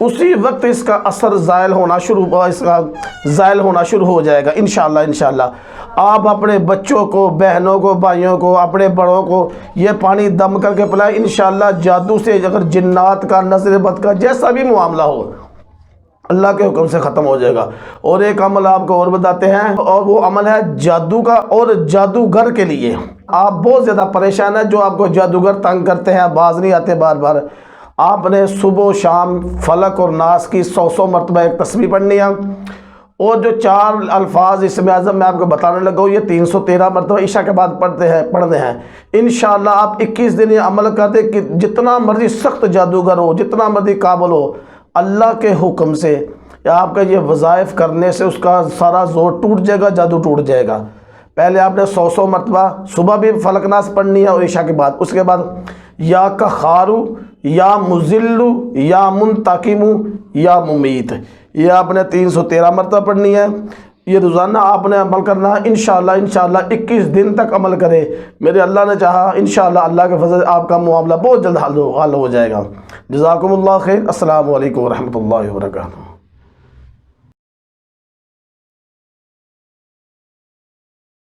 اسی وقت اس کا اثر زائل ہونا شروع ہو جائے گا انشاءاللہ۔ آپ اپنے بچوں کو، بہنوں کو، بھائیوں کو، اپنے بڑوں کو یہ پانی دم کر کے پلائیں، انشاءاللہ جادو سے اگر جنات کا، نظر بد کا جیسا بھی معاملہ ہو اللہ کے حکم سے ختم ہو جائے گا۔ اور ایک عمل آپ کو اور بتاتے ہیں، اور وہ عمل ہے جادو کا اور جادوگر کے لیے۔ آپ بہت زیادہ پریشان ہیں، جو آپ کو جادوگر تنگ کرتے ہیں، باز نہیں آتے بار بار، آپ نے صبح و شام فلک اور ناس کی 100 مرتبہ ایک تسبیح پڑھنی ہے، اور جو 4 الفاظ اسم اعظم میں آپ کو بتانے لگا ہوں، یہ 313 مرتبہ عشاء کے بعد پڑھنے ہیں۔ انشاءاللہ آپ 21 دن یہ عمل کرتے کہ جتنا مرضی سخت جادوگر ہو، جتنا مرضی قابل ہو، اللہ کے حکم سے یا آپ کا یہ وظائف کرنے سے اس کا سارا زور ٹوٹ جائے گا، جادو ٹوٹ جائے گا۔ پہلے آپ نے 100 مرتبہ صبح بھی فلک ناس پڑھنی ہے اور عشاء کے بعد، اس کے بعد یا کخارو یا مذلو یا منتقمو یا ممیت، یہ آپ نے 313 مرتبہ پڑھنی ہے۔ یہ روزانہ آپ نے عمل کرنا ہے، انشاءاللہ 21 دن تک عمل کرے، میرے اللہ نے چاہا انشاءاللہ اللہ کے فضل آپ کا معاملہ بہت جلد حل ہو جائے گا۔ جزاکم اللہ خیر۔ السلام علیکم ورحمۃ اللہ وبرکاتہ۔